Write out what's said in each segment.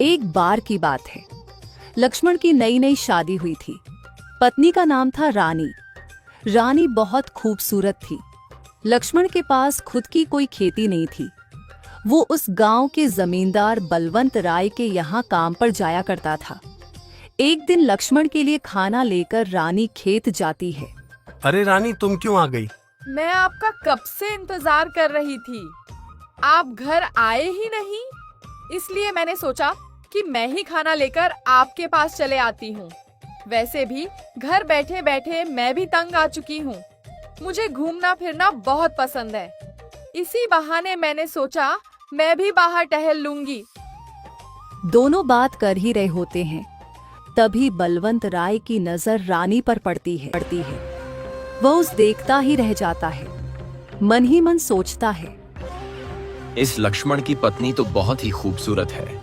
एक बार की बात है, लक्ष्मण की नई नई शादी हुई थी। पत्नी का नाम था रानी। रानी बहुत खूबसूरत थी। लक्ष्मण के पास खुद की कोई खेती नहीं थी। वो उस गांव के जमींदार बलवंत राय के यहाँ काम पर जाया करता था। एक दिन लक्ष्मण के लिए खाना लेकर रानी खेत जाती है। अरे रानी, तुम क्यों आ गई? मैं आपका कब से इंतजार कर रही थी। आप घर आए ही नहीं, इसलिए मैंने सोचा कि मैं ही खाना लेकर आपके पास चले आती हूँ। वैसे भी घर बैठे बैठे मैं भी तंग आ चुकी हूँ। मुझे घूमना फिरना बहुत पसंद है। इसी बहाने मैंने सोचा मैं भी बाहर टहल लूंगी। दोनों बात कर ही रहे होते हैं, तभी बलवंत राय की नजर रानी पर पड़ती है। वह उस देखता ही रह जाता है। मन ही मन सोचता है, इस लक्ष्मण की पत्नी तो बहुत ही खूबसूरत है।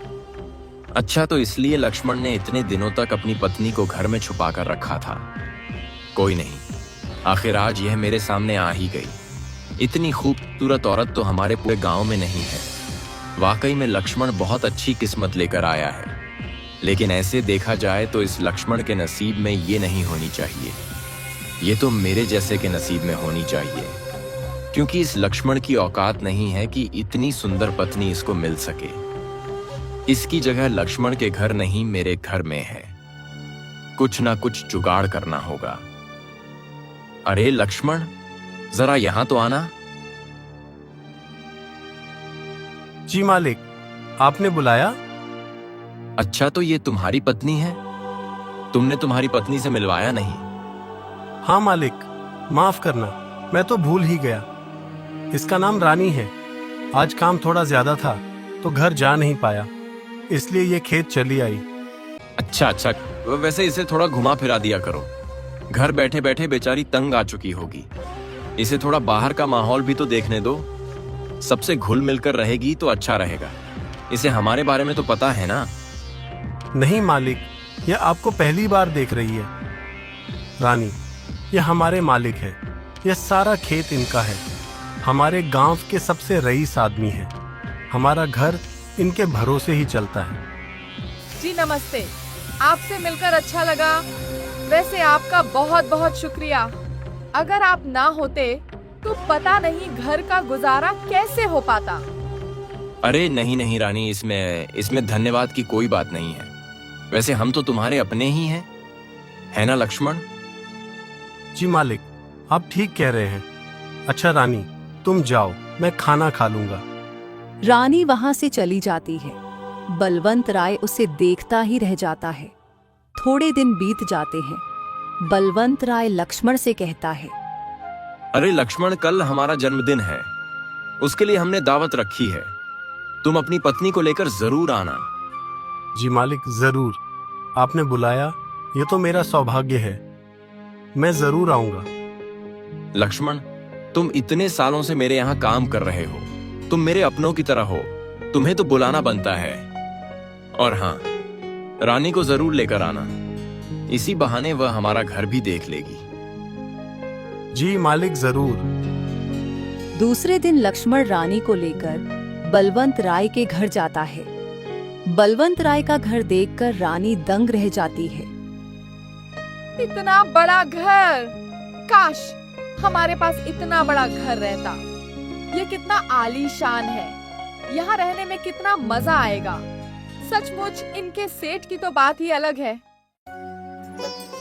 अच्छा, तो इसलिए लक्ष्मण ने इतने दिनों तक अपनी पत्नी को घर में छुपा कर रखा था। कोई नहीं, आखिर आज यह मेरे सामने आ ही गई। इतनी खूबसूरत औरत तो हमारे पूरे गांव में नहीं है। वाकई में लक्ष्मण बहुत अच्छी किस्मत लेकर आया है। लेकिन ऐसे देखा जाए तो इस लक्ष्मण के नसीब में ये नहीं होनी चाहिए। ये तो मेरे जैसे के नसीब में होनी चाहिए, क्योंकि इस लक्ष्मण की औकात नहीं है कि इतनी सुंदर पत्नी इसको मिल सके। इसकी जगह लक्ष्मण के घर नहीं, मेरे घर में है। कुछ ना कुछ जुगाड़ करना होगा। अरे लक्ष्मण, जरा यहां तो आना। जी मालिक, आपने बुलाया? अच्छा, तो ये तुम्हारी पत्नी है? तुमने तुम्हारी पत्नी से मिलवाया नहीं? हाँ मालिक, माफ करना, मैं तो भूल ही गया। इसका नाम रानी है। आज काम थोड़ा ज्यादा था तो घर जा नहीं पाया, इसलिए ये खेत चली आई। अच्छा अच्छा, वैसे इसे थोड़ा घुमा फिरा दिया करो। घर बैठे बैठे बेचारी तंग आ चुकी होगी। इसे थोड़ा बाहर का माहौल भी तो देखने दो। सबसे घुल मिलकर रहेगी तो अच्छा रहेगा। इसे हमारे बारे में तो पता है ना। नहीं मालिक, यह आपको पहली बार देख रही है। रानी, यह हमारे मालिक है। यह सारा खेत इनका है। हमारे गांव के सबसे रईस आदमी है। हमारा घर इनके भरोसे ही चलता है। जी नमस्ते, आपसे मिलकर अच्छा लगा। वैसे आपका बहुत बहुत शुक्रिया। अगर आप ना होते तो पता नहीं घर का गुजारा कैसे हो पाता। अरे नहीं नहीं रानी, इसमें धन्यवाद की कोई बात नहीं है। वैसे हम तो तुम्हारे अपने ही हैं, है ना लक्ष्मण? जी मालिक, आप ठीक कह रहे हैं। अच्छा रानी, तुम जाओ, मैं खाना खा लूंगा। रानी वहां से चली जाती है। बलवंत राय उसे देखता ही रह जाता है। थोड़े दिन बीत जाते हैं। बलवंत राय लक्ष्मण से कहता है, अरे लक्ष्मण, कल हमारा जन्मदिन है। उसके लिए हमने दावत रखी है। तुम अपनी पत्नी को लेकर जरूर आना। जी मालिक, जरूर। आपने बुलाया, ये तो मेरा सौभाग्य है। मैं जरूर आऊंगा। लक्ष्मण, तुम इतने सालों से मेरे यहाँ काम कर रहे हो। तुम मेरे अपनों की तरह हो। तुम्हें तो बुलाना बनता है। और हाँ, रानी को जरूर लेकर आना। इसी बहाने वह हमारा घर भी देख लेगी। जी मालिक, जरूर। दूसरे दिन लक्ष्मण रानी को लेकर बलवंत राय के घर जाता है। बलवंत राय का घर देखकर रानी दंग रह जाती है। इतना बड़ा घर! काश हमारे पास इतना बड़ा घर रहता। ये कितना आलीशान है। यहाँ रहने में कितना मजा आएगा। सचमुच इनके सेठ की तो बात ही अलग है।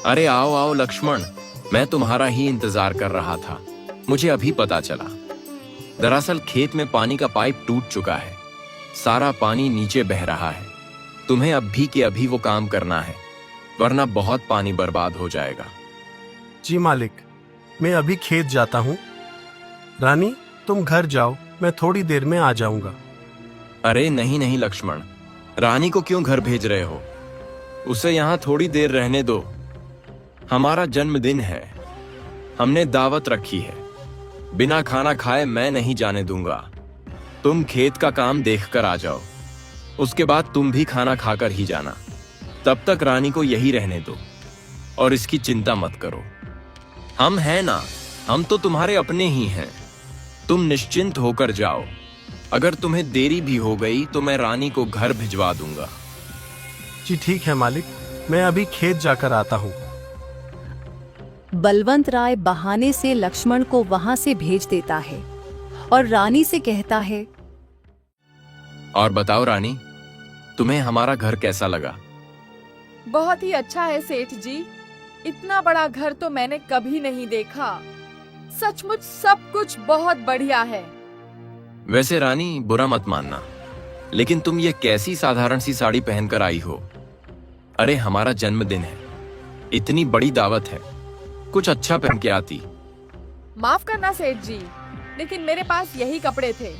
अरे आओ आओ लक्ष्मण, मैं तुम्हारा ही इंतजार कर रहा था। मुझे अभी पता चला। दरअसल खेत में पानी का पाइप टूट चुका है। सारा पानी नीचे बह रहा है। तुम्हें अभी के अभी वो काम करना है, वरना बहुत पानी बर्बाद हो जाएगा। जी मालिक, मैं अभी खेत जाता हूँ। रानी, तुम घर जाओ, मैं थोड़ी देर में आ जाऊंगा। अरे नहीं नहीं लक्ष्मण, रानी को क्यों घर भेज रहे हो? उसे यहाँ थोड़ी देर रहने दो। हमारा जन्मदिन है, हमने दावत रखी है। बिना खाना खाए मैं नहीं जाने दूंगा। तुम खेत का काम देखकर आ जाओ, उसके बाद तुम भी खाना खाकर ही जाना। तब तक रानी को यही रहने दो और इसकी चिंता मत करो। हम हैं ना, हम तो तुम्हारे अपने ही हैं। तुम निश्चिंत होकर जाओ। अगर तुम्हें देरी भी हो गई तो मैं रानी को घर भिजवा दूंगा। जी ठीक है मालिक, मैं अभी खेत जाकर आता हूँ। बलवंत राय बहाने से लक्ष्मण को वहां से भेज देता है और रानी से कहता है, और बताओ रानी, तुम्हें हमारा घर कैसा लगा? बहुत ही अच्छा है सेठ जी। इतना बड़ा घर तो मैंने कभी नहीं देखा। सचमुच सब कुछ बहुत बढ़िया है। वैसे रानी, बुरा मत मानना, लेकिन तुम ये कैसी साधारण सी साड़ी पहनकर आई हो? अरे हमारा जन्मदिन है, इतनी बड़ी दावत है, कुछ अच्छा पहन के आती। माफ करना सेठ जी, लेकिन मेरे पास यही कपड़े थे।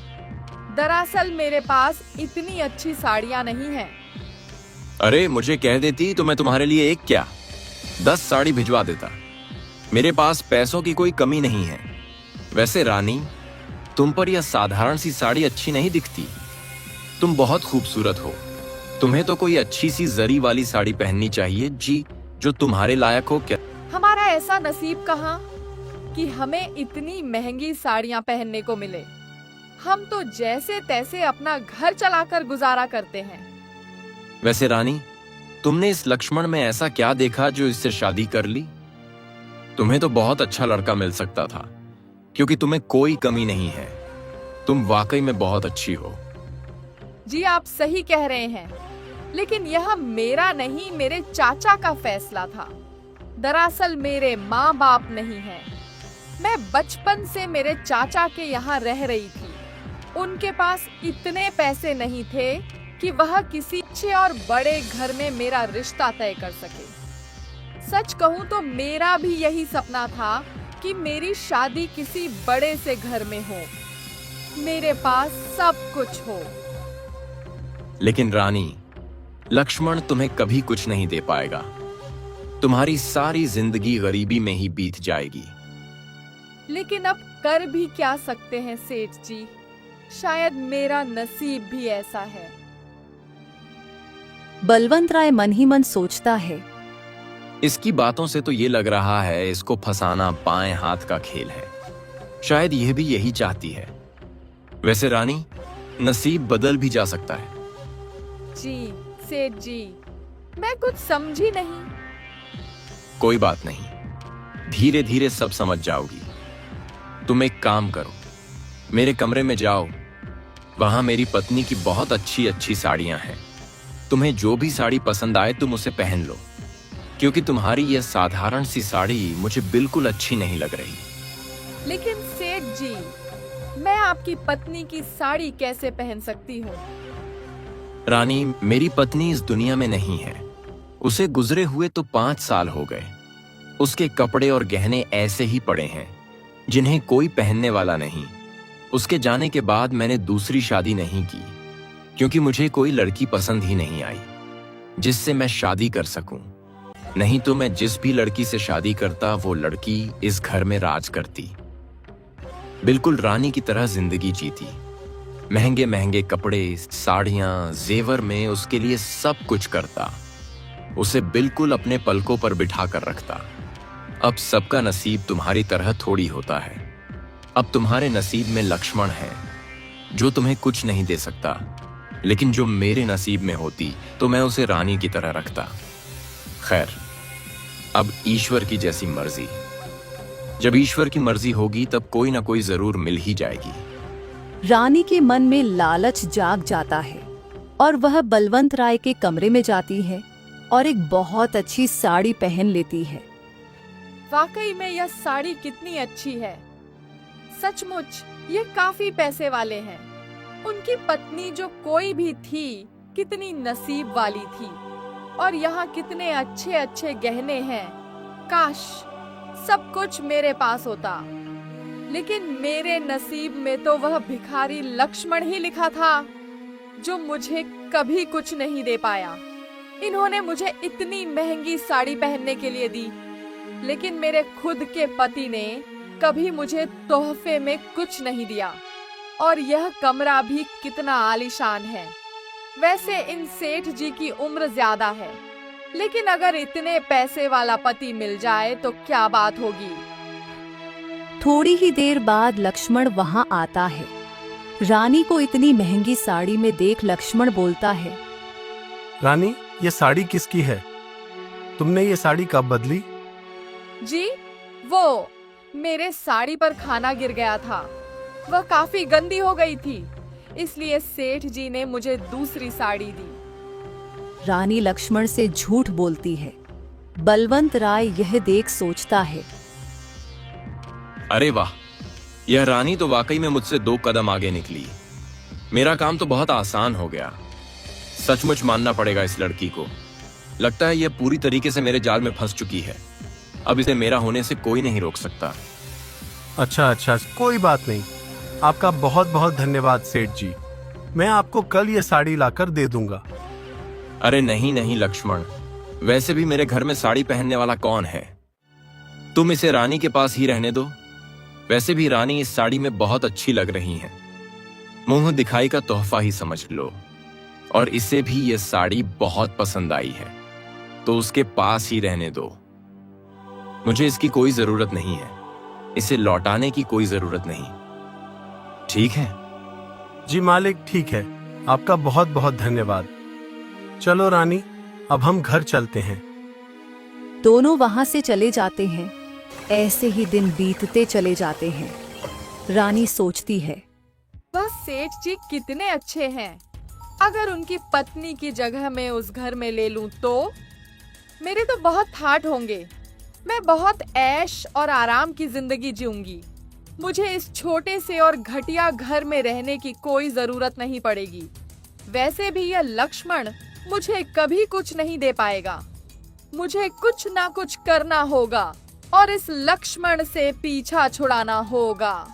दरअसल मेरे पास इतनी अच्छी साड़ियाँ नहीं हैं। अरे मुझे कह देती तो मैं तुम्हारे लिए एक क्या 10 साड़ी भिजवा देता। मेरे पास पैसों की कोई कमी नहीं है। वैसे रानी, तुम पर यह साधारण सी साड़ी अच्छी नहीं दिखती। तुम बहुत खूबसूरत हो। तुम्हें तो कोई अच्छी सी जरी वाली साड़ी पहननी चाहिए जी, जो तुम्हारे लायक हो। क्या हमारा ऐसा नसीब कहाँ कि हमें इतनी महंगी साड़ियाँ पहनने को मिले। हम तो जैसे तैसे अपना घर चलाकर गुजारा करते हैं। वैसे रानी, तुमने इस लक्ष्मण में ऐसा क्या देखा जो इससे शादी कर ली? तुम्हें तो बहुत अच्छा लड़का मिल सकता था, क्योंकि तुम्हें कोई कमी नहीं है। तुम वाकई में बहुत अच्छी हो। जी आप सही कह रहे हैं, लेकिन यह मेरा नहीं, मेरे चाचा का फैसला था। दरअसल मेरे माँ बाप नहीं हैं। मैं बचपन से मेरे चाचा के यहाँ रह रही थी। उनके पास इतने पैसे नहीं थे कि वह किसी अच्छे और बड़े घर में मेरा रिश्ता तय कर सके। सच कहूँ तो मेरा भी यही सपना था कि मेरी शादी किसी बड़े से घर में हो, मेरे पास सब कुछ हो। लेकिन रानी, लक्ष्मण तुम्हें कभी कुछ नहीं दे पाएगा। तुम्हारी सारी जिंदगी गरीबी में ही बीत जाएगी। लेकिन अब कर भी क्या सकते हैं सेठ जी, शायद मेरा नसीब भी ऐसा है। बलवंत राय मन ही मन सोचता है, इसकी बातों से तो ये लग रहा है इसको फंसाना बाएं हाथ का खेल है। शायद यह भी यही चाहती है। वैसे रानी, नसीब बदल भी जा सकता है। जी सेठ जी, मैं कुछ समझी नहीं। कोई बात नहीं, धीरे धीरे सब समझ जाओगी। तुम एक काम करो, मेरे कमरे में जाओ। वहां मेरी पत्नी की बहुत अच्छी अच्छी साड़ियां हैं। तुम्हें जो भी साड़ी पसंद आए तुम उसे पहन लो, क्योंकि तुम्हारी यह साधारण सी साड़ी मुझे बिल्कुल अच्छी नहीं लग रही। लेकिन सेठ जी, मैं आपकी पत्नी की साड़ी कैसे पहन सकती हूँ? रानी, मेरी पत्नी इस दुनिया में नहीं है। उसे गुजरे हुए तो 5 साल हो गए। उसके कपड़े और गहने ऐसे ही पड़े हैं, जिन्हें कोई पहनने वाला नहीं। उसके जाने के बाद मैंने दूसरी शादी नहीं की, क्योंकि मुझे कोई लड़की पसंद ही नहीं आई जिससे मैं शादी कर सकूं। नहीं तो मैं जिस भी लड़की से शादी करता, वो लड़की इस घर में राज करती, बिल्कुल रानी की तरह जिंदगी जीती। महंगे महंगे कपड़े, साड़ियां, जेवर में उसके लिए सब कुछ करता, उसे बिल्कुल अपने पलकों पर बिठा कर रखता। अब सबका नसीब तुम्हारी तरह थोड़ी होता है। अब तुम्हारे नसीब में लक्ष्मण है, जो तुम्हें कुछ नहीं दे सकता, लेकिन जो मेरे नसीब में होती तो मैं उसे रानी की तरह रखता। खैर, अब ईश्वर की जैसी मर्जी। जब ईश्वर की मर्जी होगी तब कोई ना कोई जरूर मिल ही जाएगी। रानी के मन में लालच जाग जाता है और वह बलवंत राय के कमरे में जाती है और एक बहुत अच्छी साड़ी पहन लेती है। वाकई में यह साड़ी कितनी अच्छी है। सचमुच ये काफी पैसे वाले हैं। उनकी पत्नी जो कोई भी थी, कितनी नसीब वाली थी। और यहाँ कितने अच्छे अच्छे गहने हैं। काश सब कुछ मेरे पास होता, लेकिन मेरे नसीब में तो वह भिखारी लक्ष्मण ही लिखा था। जो मुझे कभी कुछ नहीं दे पाया। इन्होंने मुझे इतनी महंगी साड़ी पहनने के लिए दी, लेकिन मेरे खुद के पति ने कभी मुझे तोहफे में कुछ नहीं दिया। और यह कमरा भी कितना आलीशान है। वैसे इन सेठ जी की उम्र ज्यादा है, लेकिन अगर इतने पैसे वाला पति मिल जाए तो क्या बात होगी। थोड़ी ही देर बाद लक्ष्मण वहां आता है। रानी को इतनी महंगी साड़ी में देख लक्ष्मण बोलता है, रानी, ये साड़ी किसकी है? तुमने ये साड़ी कब बदली? जी, वो मेरे साड़ी पर खाना गिर गया था। वह काफी गंदी हो गई थी, इसलिए सेठ जी ने मुझे दूसरी साड़ी दी। रानी लक्ष्मण से झूठ बोलती है। बलवंत राय यह देख सोचता है, अरे वाह, यह रानी तो वाकई में मुझसे 2 कदम आगे निकली। मेरा काम तो बहुत आसान हो गया। सचमुच मानना पड़ेगा इस लड़की को। लगता है यह पूरी तरीके से मेरे जाल में फंस चुकी है। अब इसे मेरा होने से कोई नहीं रोक सकता। अच्छा, कोई बात नहीं। आपका बहुत बहुत धन्यवाद सेठ जी। मैं आपको कल ये साड़ी लाकर दे दूंगा। अरे नहीं लक्ष्मण, वैसे भी मेरे घर में साड़ी पहनने वाला कौन है? तुम इसे रानी के पास ही रहने दो। वैसे भी रानी इस साड़ी में बहुत अच्छी लग रही हैं। मुंह दिखाई का तोहफा ही समझ लो। और इसे भी यह साड़ी बहुत पसंद आई है, तो उसके पास ही रहने दो। मुझे इसकी कोई जरूरत नहीं है। इसे लौटाने की कोई जरूरत नहीं। ठीक है? जी मालिक, ठीक है। आपका बहुत बहुत धन्यवाद। चलो रानी, अब हम घर चलते हैं। दोनों वहां से चले जाते हैं। ऐसे ही दिन बीतते चले जाते हैं। रानी सोचती है, वह सेठ जी कितने अच्छे हैं। अगर उनकी पत्नी की जगह मैं उस घर में ले लूं तो मेरे तो बहुत ठाठ होंगे। मैं बहुत ऐश और आराम की जिंदगी जीऊंगी। मुझे इस छोटे से और घटिया घर में रहने की कोई जरूरत नहीं पड़ेगी। वैसे भी यह लक्ष्मण मुझे कभी कुछ नहीं दे पाएगा। मुझे कुछ ना कुछ करना होगा और इस लक्ष्मण से पीछा छुड़ाना होगा।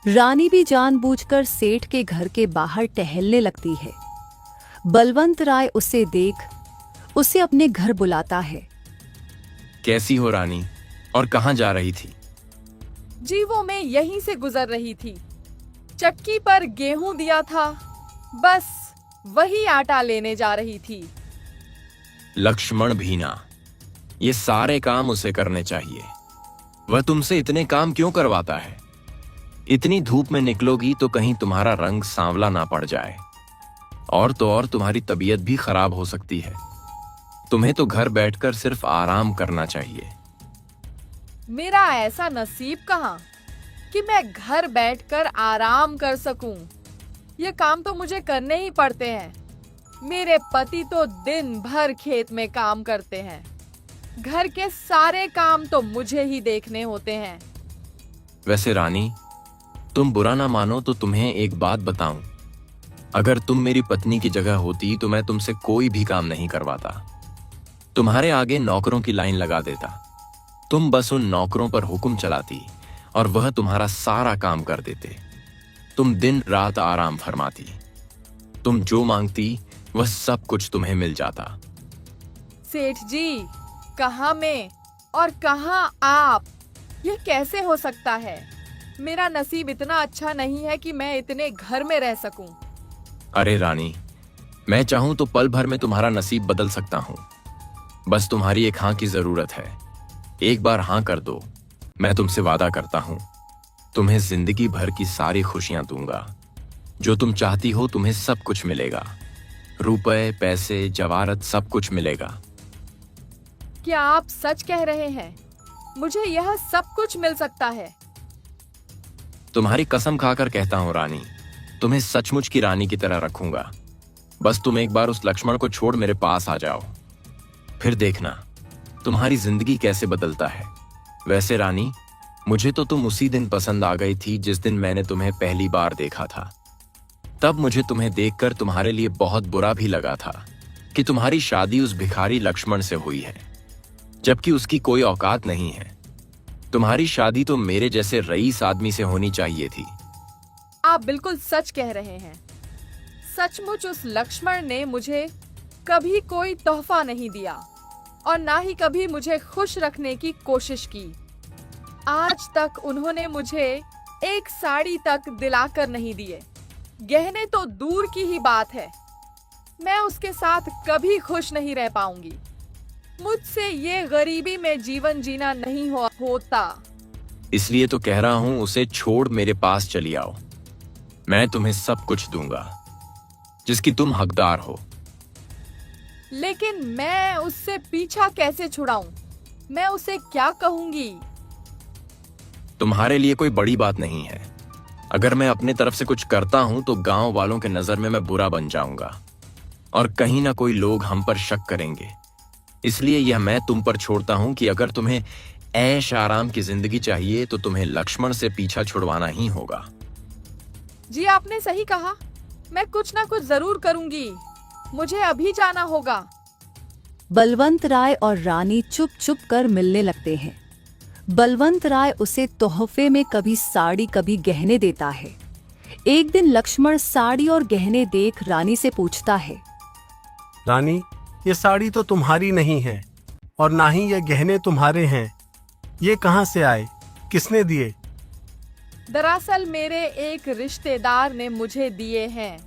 रानी भी जानबूझकर सेठ के घर के बाहर टहलने लगती है। बलवंत राय उसे देख उसे अपने घर बुलाता है। कैसी हो रानी, और कहां जा रही थी? जी, वो मैं यहीं से गुजर रही थी। चक्की पर गेहूं दिया था, बस वही आटा लेने जा रही थी। लक्ष्मण भी ना, ये सारे काम उसे करने चाहिए। वह तुमसे इतने काम क्यों करवाता है? इतनी धूप में निकलोगी तो कहीं तुम्हारा रंग सांवला ना पड़ जाए, और तो और तुम्हारी तबीयत भी खराब हो सकती है। तुम्हें तो घर बैठकर सिर्फ आराम करना चाहिए। मेरा ऐसा नसीब कहाँ कि मैं घर बैठकर आराम कर सकूं। ये काम तो मुझे करने ही पड़ते हैं। मेरे पति तो दिन भर खेत में काम करते हैं। घर के सारे काम तो मुझे ही देखने होते हैं। वैसे रानी, तुम बुरा ना मानो तो तुम्हें एक बात बताऊं। अगर तुम मेरी पत्नी की जगह होती तो मैं तुमसे कोई भी काम नहीं करवाता। तुम्हारे आगे नौकरों की लाइन लगा देता। तुम बस उन नौकरों पर हुक्म चलाती और वह तुम्हारा सारा काम कर देते। तुम दिन रात आराम फरमाती। तुम जो मांगती वह सब कुछ तुम्हें मिल जाता। सेठ जी, कहाँ मैं और कहाँ आप? यह कैसे हो सकता है? मेरा नसीब इतना अच्छा नहीं है कि मैं इतने घर में रह सकूं। अरे रानी, मैं चाहूं तो पल भर में तुम्हारा नसीब बदल सकता हूं। बस तुम्हारी एक हाँ की जरूरत है। एक बार हाँ कर दो, मैं तुमसे वादा करता हूं, तुम्हें जिंदगी भर की सारी खुशियां दूंगा। जो तुम चाहती हो तुम्हें सब कुछ मिलेगा। रुपए, पैसे, जवारत, सब कुछ मिलेगा। क्या आप सच कह रहे हैं? मुझे यह सब कुछ मिल सकता है? तुम्हारी कसम खाकर कहता हूं रानी, तुम्हें सचमुच की रानी की तरह रखूंगा। बस तुम एक बार उस लक्ष्मण को छोड़ मेरे पास आ जाओ, फिर देखना तुम्हारी जिंदगी कैसे बदलता है। वैसे रानी, मुझे तो तुम उसी दिन पसंद आ गई थी जिस दिन मैंने तुम्हें पहली बार देखा था। तब मुझे तुम्हें देखकर तुम्हारे लिए बहुत बुरा भी लगा था कि तुम्हारी शादी उस भिखारी लक्ष्मण से हुई है, जबकि उसकी कोई औकात नहीं है। तुम्हारी शादी तो मेरे जैसे रईस आदमी से होनी चाहिए थी। आप बिल्कुल सच कह रहे हैं। सचमुच उस लक्ष्मण ने मुझे कभी कोई तोहफा नहीं दिया और ना ही कभी मुझे खुश रखने की कोशिश की। आज तक उन्होंने मुझे एक साड़ी तक दिलाकर नहीं दिए। गहने तो दूर की ही बात है, मैं उसके साथ कभी खुश नहीं रह पाऊंगी। मुझसे ये गरीबी में जीवन जीना नहीं होता। इसलिए तो कह रहा हूं उसे छोड़ मेरे पास चली आओ। मैं तुम्हें सब कुछ दूंगा जिसकी तुम हकदार हो। लेकिन मैं उससे पीछा कैसे छुड़ाऊं? मैं उसे क्या कहूंगी? तुम्हारे लिए कोई बड़ी बात नहीं है। अगर मैं अपने तरफ से कुछ करता हूं तो गांव वालों के नजर में मैं बुरा बन जाऊंगा और कहीं ना कोई लोग हम पर शक करेंगे। इसलिए यह मैं तुम पर छोड़ता हूं कि अगर तुम्हें ऐश आराम की जिंदगी चाहिए तो तुम्हें लक्ष्मण से पीछा छुड़वाना ही होगा। जी आपने सही कहा, मैं कुछ ना कुछ जरूर करूंगी। मुझे अभी जाना होगा। बलवंत राय और रानी चुप चुप कर मिलने लगते हैं। बलवंत राय उसे तोहफे में कभी साड़ी कभी गहने देता है। एक दिन लक्ष्मण साड़ी और गहने देख रानी से पूछता है, रानी, ये साड़ी तो तुम्हारी नहीं है और ना ही ये गहने तुम्हारे हैं। ये कहाँ से आए? किसने दिए? दरअसल मेरे एक रिश्तेदार ने मुझे दिए हैं।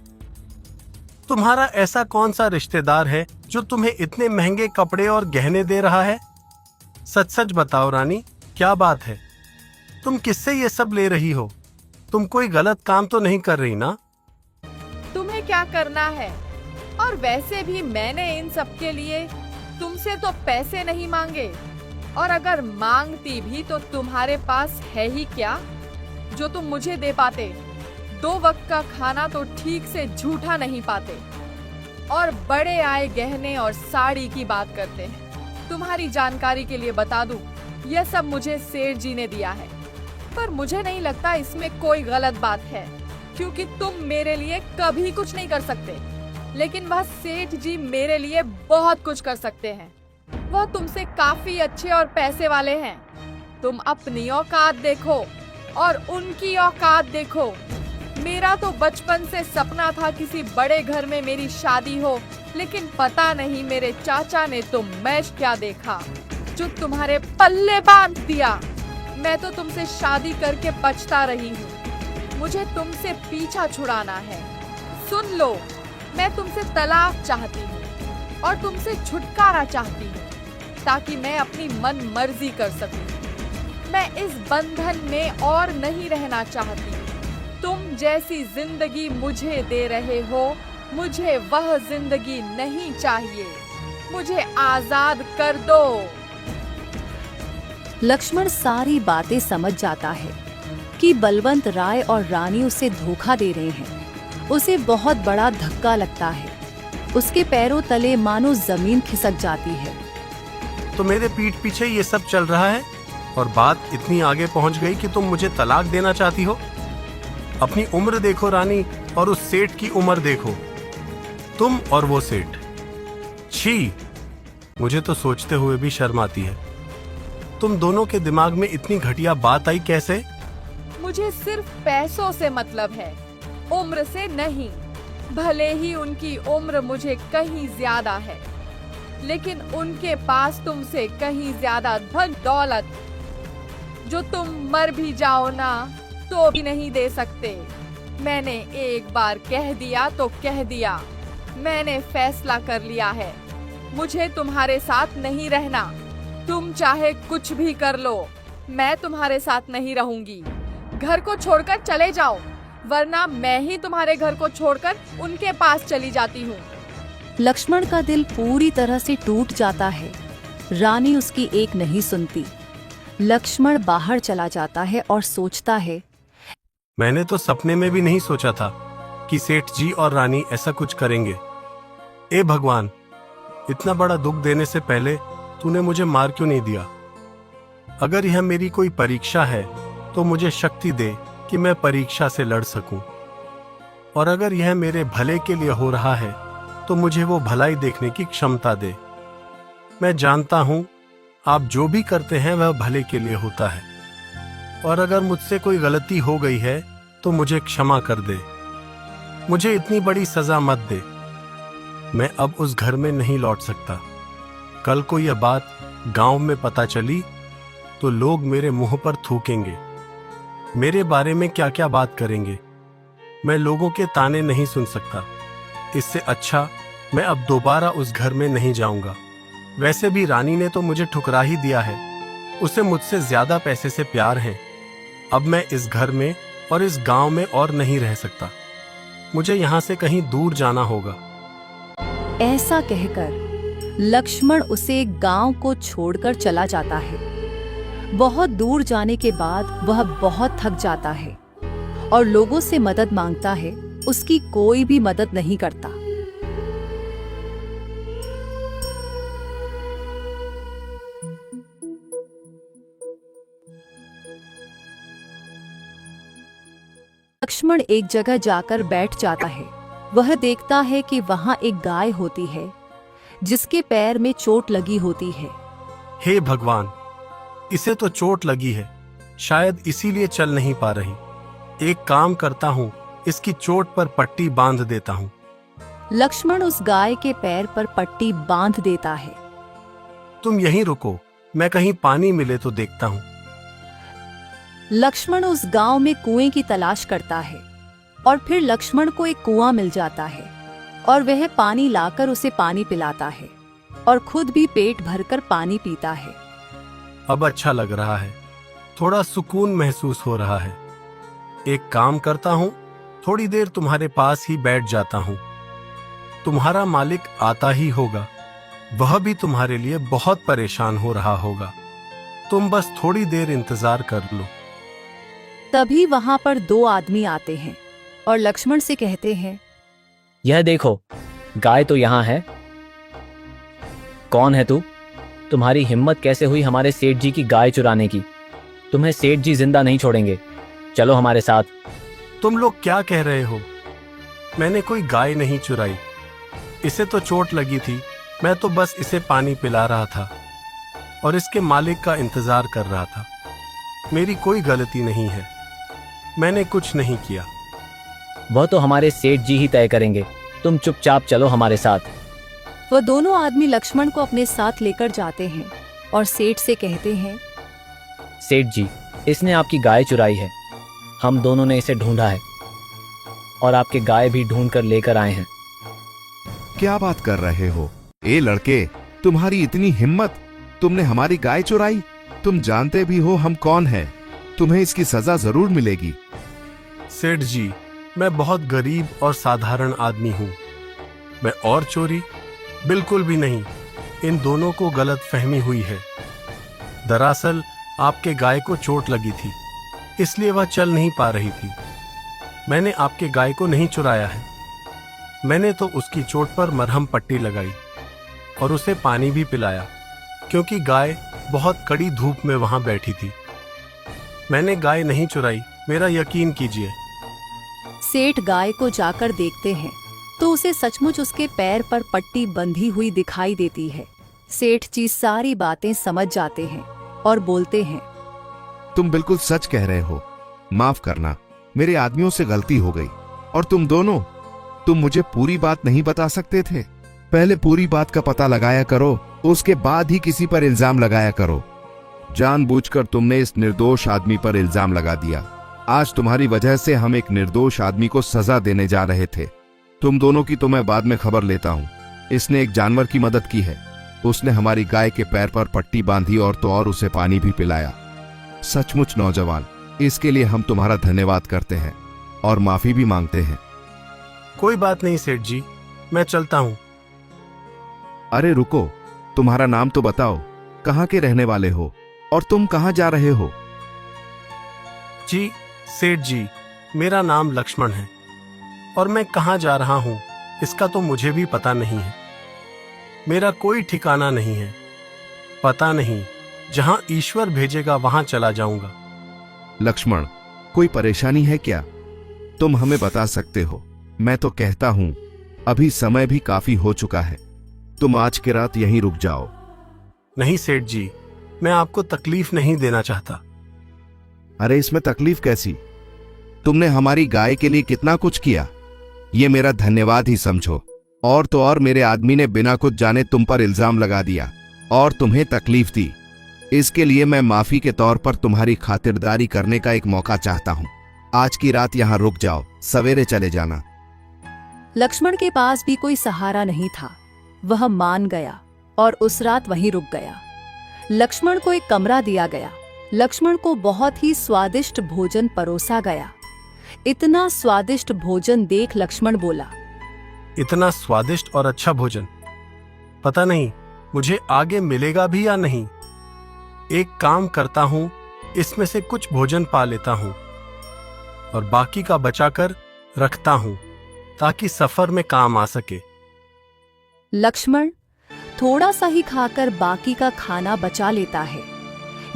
तुम्हारा ऐसा कौन सा रिश्तेदार है जो तुम्हें इतने महंगे कपड़े और गहने दे रहा है? सच सच बताओ रानी, क्या बात है? तुम किससे ये सब ले रही हो? तुम कोई गलत काम तो नहीं कर रही ना? तुम्हें क्या करना है? और वैसे भी मैंने इन सब के लिए तुमसे तो पैसे नहीं मांगे, और अगर मांगती भी तो तुम्हारे पास है ही क्या जो तुम मुझे दे पाते? 2 वक्त का खाना तो ठीक से झूठा नहीं पाते और बड़े आए गहने और साड़ी की बात करते हैं। तुम्हारी जानकारी के लिए बता दूं, यह सब मुझे सेठ जी ने दिया है, पर मुझे नहीं लगता इसमें कोई गलत बात है, क्योंकि तुम मेरे लिए कभी कुछ नहीं कर सकते, लेकिन वह सेठ जी मेरे लिए बहुत कुछ कर सकते हैं। वह तुमसे काफी अच्छे और पैसे वाले हैं। तुम अपनी औकात देखो और उनकी औकात देखो। मेरा तो बचपन से सपना था किसी बड़े घर में मेरी शादी हो, लेकिन पता नहीं मेरे चाचा ने तो मैच क्या देखा जो तुम्हारे पल्ले बांध दिया। मैं तो तुमसे शादी करके पछता रही हूँ। मुझे तुमसे पीछा छुड़ाना है। सुन लो, मैं तुमसे तलाक चाहती हूँ और तुमसे छुटकारा चाहती हूँ ताकि मैं अपनी मन मर्जी कर सकूं। मैं इस बंधन में और नहीं रहना चाहती। तुम जैसी जिंदगी मुझे दे रहे हो, मुझे वह जिंदगी नहीं चाहिए। मुझे आजाद कर दो। लक्ष्मण सारी बातें समझ जाता है कि बलवंत राय और रानी उसे धोखा दे रहे हैं। उसे बहुत बड़ा धक्का लगता है। उसके पैरों तले मानो जमीन खिसक जाती है। तो मेरे पीठ पीछे ये सब चल रहा है और बात इतनी आगे पहुंच गई कि तुम मुझे तलाक देना चाहती हो? अपनी उम्र देखो रानी, और उस सेठ की उम्र देखो। तुम और वो सेठ, छी! मुझे तो सोचते हुए भी शर्म आती है। तुम दोनों के दिमाग में इतनी घटिया बात आई कैसे? मुझे सिर्फ पैसों से मतलब है, उम्र से नहीं। भले ही उनकी उम्र मुझे कहीं ज्यादा है, लेकिन उनके पास तुमसे कहीं ज्यादा धन दौलत, जो तुम मर भी जाओ ना तो भी नहीं दे सकते। मैंने एक बार कह दिया तो कह दिया। मैंने फैसला कर लिया है। मुझे तुम्हारे साथ नहीं रहना। तुम चाहे कुछ भी कर लो, मैं तुम्हारे साथ नहीं रहूंगी। घर को छोड़कर चले जाओ, वरना मैं ही तुम्हारे घर को छोड़कर उनके पास चली जाती हूँ। लक्ष्मण का दिल पूरी तरह से टूट जाता है। रानी उसकी एक नहीं सुनती। लक्ष्मण बाहर चला जाता है और सोचता है, मैंने तो सपने में भी नहीं सोचा था कि सेठ जी और रानी ऐसा कुछ करेंगे। ए भगवान, इतना बड़ा दुख देने से पहले तूने मुझे मार क्यों नहीं दिया? अगर यह मेरी कोई परीक्षा है तो मुझे शक्ति दे कि मैं परीक्षा से लड़ सकूं, और अगर यह मेरे भले के लिए हो रहा है तो मुझे वो भलाई देखने की क्षमता दे। मैं जानता हूं आप जो भी करते हैं वह भले के लिए होता है, और अगर मुझसे कोई गलती हो गई है तो मुझे क्षमा कर दे। मुझे इतनी बड़ी सजा मत दे। मैं अब उस घर में नहीं लौट सकता। कल को यह बात गांव में पता चली तो लोग मेरे मुंह पर थूकेंगे, मेरे बारे में क्या क्या बात करेंगे। मैं लोगों के ताने नहीं सुन सकता। इससे अच्छा मैं अब दोबारा उस घर में नहीं जाऊंगा। वैसे भी रानी ने तो मुझे ठुकरा ही दिया है। उसे मुझसे ज्यादा पैसे से प्यार है। अब मैं इस घर में और इस गांव में और नहीं रह सकता। मुझे यहां से कहीं दूर जाना होगा। ऐसा कहकर लक्ष्मण उसे गांव को छोड़कर चला जाता है। बहुत दूर जाने के बाद वह बहुत थक जाता है और लोगों से मदद मांगता है। उसकी कोई भी मदद नहीं करता। लक्ष्मण एक जगह जाकर बैठ जाता है। वह देखता है कि वहां एक गाय होती है जिसके पैर में चोट लगी होती है। हे भगवान, इसे तो चोट लगी है, शायद इसीलिए चल नहीं पा रही। एक काम करता हूँ, इसकी चोट पर पट्टी बांध देता हूँ। लक्ष्मण उस गाय के पैर पर पट्टी बांध देता है। तुम यहीं रुको, मैं कहीं पानी मिले तो देखता हूँ। लक्ष्मण उस गांव में कुएं की तलाश करता है और फिर लक्ष्मण को एक कुआं मिल जाता है और वह पानी लाकर उसे पानी पिलाता है और खुद भी पेट भरकर पानी पीता है। अब अच्छा लग रहा है, थोड़ा सुकून महसूस हो रहा है। एक काम करता हूँ, थोड़ी देर तुम्हारे पास ही बैठ जाता हूँ। तुम्हारा मालिक आता ही होगा, वह भी तुम्हारे लिए बहुत परेशान हो रहा होगा। तुम बस थोड़ी देर इंतजार कर लो। तभी वहां पर दो आदमी आते हैं और लक्ष्मण से कहते हैं, यह देखो, गाय तो यहाँ है। कौन है तू? तुम्हारी हिम्मत कैसे हुई हमारे सेठ जी की गाय चुराने की? तुम्हें सेठ जी जिंदा नहीं छोड़ेंगे। चलो हमारे साथ। तुम लोग क्या कह रहे हो? मैंने कोई गाय नहीं चुराई। इसे तो चोट लगी थी, मैं तो बस इसे पानी पिला रहा था और इसके मालिक का इंतजार कर रहा था। मेरी कोई गलती नहीं है, मैंने कुछ नहीं किया। वह तो हमारे सेठ जी ही तय करेंगे। तुम चुपचाप चलो हमारे साथ। वह दोनों आदमी लक्ष्मण को अपने साथ लेकर जाते हैं और सेठ से कहते हैं, सेठ जी, इसने आपकी गाय चुराई है। हम दोनों ने इसे ढूंढा है और आपके गाय भी ढूंढ कर लेकर आए हैं। क्या बात कर रहे हो? ए लड़के, तुम्हारी इतनी हिम्मत, तुमने हमारी गाय चुराई? तुम जानते भी हो हम कौन हैं। तुम्हें इसकी सजा जरूर मिलेगी। सेठ जी, मैं बहुत गरीब और साधारण आदमी हूँ। मैं और चोरी बिल्कुल भी नहीं। इन दोनों को गलत फहमी हुई है। दरअसल आपके गाय को चोट लगी थी, इसलिए वह चल नहीं पा रही थी। मैंने आपके गाय को नहीं चुराया है। मैंने तो उसकी चोट पर मरहम पट्टी लगाई और उसे पानी भी पिलाया, क्योंकि गाय बहुत कड़ी धूप में वहां बैठी थी। मैंने गाय नहीं चुराई, मेरा यकीन कीजिए। सेठ गाय को जाकर देखते हैं तो उसे सचमुच उसके पैर पर पट्टी बंधी हुई दिखाई देती है। सेठ जी सारी बातें समझ जाते हैं और बोलते हैं, तुम बिल्कुल सच कह रहे हो। माफ करना, मेरे आदमियों से गलती हो गई। और तुम दोनों, तुम मुझे पूरी बात नहीं बता सकते थे? पहले पूरी बात का पता लगाया करो, उसके बाद ही किसी पर इल्जाम लगाया करो। जानबूझकर तुमने इस निर्दोष आदमी पर इल्जाम लगा दिया। आज तुम्हारी वजह से हम एक निर्दोष आदमी को सजा देने जा रहे थे। तुम दोनों की तो मैं बाद में खबर लेता हूँ। इसने एक जानवर की मदद की है। उसने हमारी गाय के पैर पर पट्टी बांधी और तो और उसे पानी भी पिलाया। सचमुच नौजवान, इसके लिए हम तुम्हारा धन्यवाद करते हैं और माफी भी मांगते हैं। कोई बात नहीं सेठ जी, मैं चलता हूँ। अरे रुको, तुम्हारा नाम तो बताओ। कहाँ के रहने वाले हो और तुम कहाँ जा रहे हो? जी सेठ जी, मेरा नाम लक्ष्मण है और मैं कहाँ जा रहा हूँ इसका तो मुझे भी पता नहीं है। मेरा कोई ठिकाना नहीं है। पता नहीं, जहाँ ईश्वर भेजेगा वहां चला जाऊंगा। लक्ष्मण, कोई परेशानी है क्या? तुम हमें बता सकते हो। मैं तो कहता हूं, अभी समय भी काफी हो चुका है। तुम आज की रात यहीं रुक जाओ। नहीं सेठ जी, मैं आपको तकलीफ नहीं देना चाहता। अरे इसमें तकलीफ कैसी? तुमने हमारी गाय के लिए कितना कुछ किया। ये मेरा धन्यवाद ही समझो। और तो और मेरे आदमी ने बिना कुछ जाने तुम पर इल्जाम लगा दिया और तुम्हें तकलीफ दी। इसके लिए मैं माफी के तौर पर तुम्हारी खातिरदारी करने का एक मौका चाहता हूँ। आज की रात यहाँ रुक जाओ, सवेरे चले जाना। लक्ष्मण के पास भी कोई सहारा नहीं था। वह मान गया और उस रात वहीं रुक गया। लक्ष्मण को एक कमरा दिया गया। लक्ष्मण को बहुत ही स्वादिष्ट भोजन परोसा गया। इतना स्वादिष्ट भोजन देख लक्ष्मण बोला, इतना स्वादिष्ट और अच्छा भोजन पता नहीं मुझे आगे मिलेगा भी या नहीं। एक काम करता हूं, इसमें से कुछ भोजन पा लेता हूं और बाकी का बचाकर रखता हूं ताकि सफर में काम आ सके। लक्ष्मण थोड़ा सा ही खाकर बाकी का खाना बचा लेता है।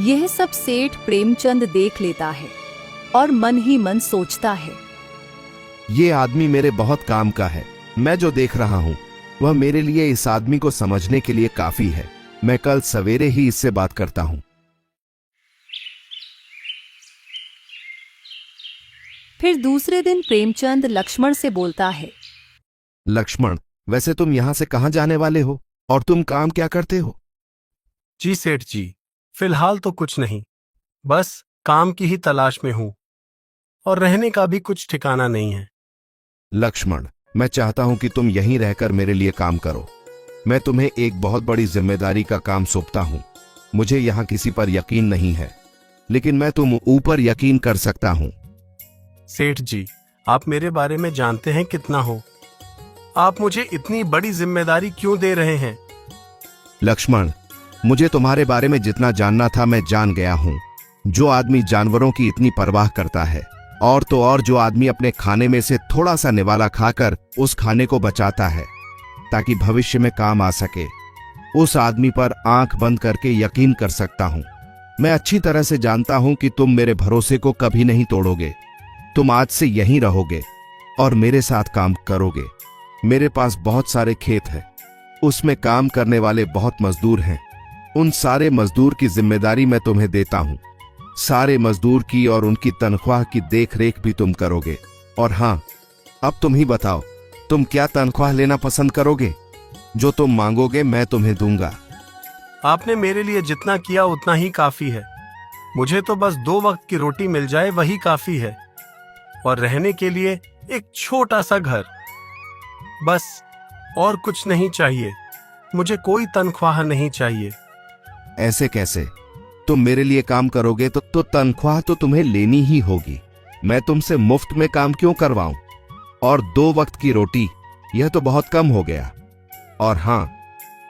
यह सब सेठ प्रेमचंद देख लेता है और मन ही मन सोचता है, ये आदमी मेरे बहुत काम का है। मैं जो देख रहा हूँ वह मेरे लिए इस आदमी को समझने के लिए काफी है। मैं कल सवेरे ही इससे बात करता हूँ। फिर दूसरे दिन प्रेमचंद लक्ष्मण से बोलता है, लक्ष्मण, वैसे तुम यहाँ से कहाँ जाने वाले हो और तुम काम क्या करते हो? जी सेठ जी, फिलहाल तो कुछ नहीं, बस काम की ही तलाश में हूं और रहने का भी कुछ ठिकाना नहीं है। लक्ष्मण, मैं चाहता हूं कि तुम यहीं रहकर मेरे लिए काम करो। मैं तुम्हें एक बहुत बड़ी जिम्मेदारी का काम सौंपता हूं। मुझे यहाँ किसी पर यकीन नहीं है, लेकिन मैं तुम ऊपर यकीन कर सकता हूं। सेठ जी, आप मेरे बारे में जानते हैं कितना हो। आप मुझे इतनी बड़ी जिम्मेदारी क्यों दे रहे हैं? लक्ष्मण, मुझे तुम्हारे बारे में जितना जानना था मैं जान गया हूं। जो आदमी जानवरों की इतनी परवाह करता है और तो और जो आदमी अपने खाने में से थोड़ा सा निवाला खाकर उस खाने को बचाता है ताकि भविष्य में काम आ सके, उस आदमी पर आंख बंद करके यकीन कर सकता हूं। मैं अच्छी तरह से जानता हूं कि तुम मेरे भरोसे को कभी नहीं तोड़ोगे। तुम आज से यहीं रहोगे और मेरे साथ काम करोगे। मेरे पास बहुत सारे खेत हैं, उसमें काम करने वाले बहुत मजदूर हैं। उन सारे मजदूर की जिम्मेदारी मैं तुम्हें देता हूं। सारे मजदूर की और उनकी तनख्वाह की देखरेख भी तुम करोगे। और हां, अब तुम ही बताओ, तुम क्या तनख्वाह लेना पसंद करोगे? जो तुम मांगोगे मैं तुम्हें दूंगा। आपने मेरे लिए जितना किया उतना ही काफी है। मुझे तो बस 2 वक्त की रोटी मिल जाए वही काफी है, और रहने के लिए एक छोटा सा घर, बस। और कुछ नहीं चाहिए। मुझे कोई तनख्वाह नहीं चाहिए। ऐसे कैसे? तुम मेरे लिए काम करोगे तो तनख्वाह तो तुम्हें लेनी ही होगी। मैं तुमसे मुफ्त में काम क्यों करवाऊं? और 2 वक्त की रोटी, यह तो बहुत कम हो गया। और हां,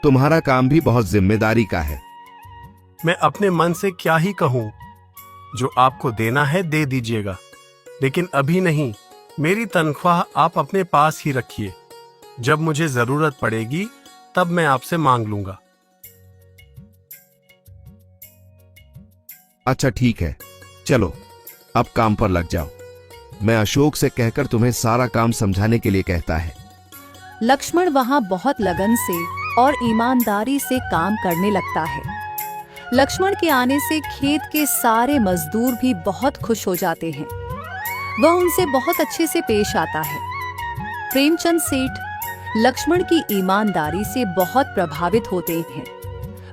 तुम्हारा काम भी बहुत जिम्मेदारी का है। मैं अपने मन से क्या ही कहूं। जो आपको देना है दे दीजिएगा, लेकिन अभी नहीं। मेरी तनख्वाह आप अपने पास ही रखिए। जब मुझे जरूरत पड़ेगी तब मैं आपसे मांग लूंगा। अच्छा ठीक है, चलो अब काम पर लग जाओ। मैं अशोक से कहकर तुम्हें सारा काम समझाने के लिए कहता है। लक्ष्मण वहां बहुत लगन से और ईमानदारी से काम करने लगता है। लक्ष्मण के आने से खेत के सारे मजदूर भी बहुत खुश हो जाते हैं। वह उनसे बहुत अच्छे से पेश आता है। प्रेमचंद सेठ लक्ष्मण की ईमानदारी से बहुत प्रभावित होते हैं।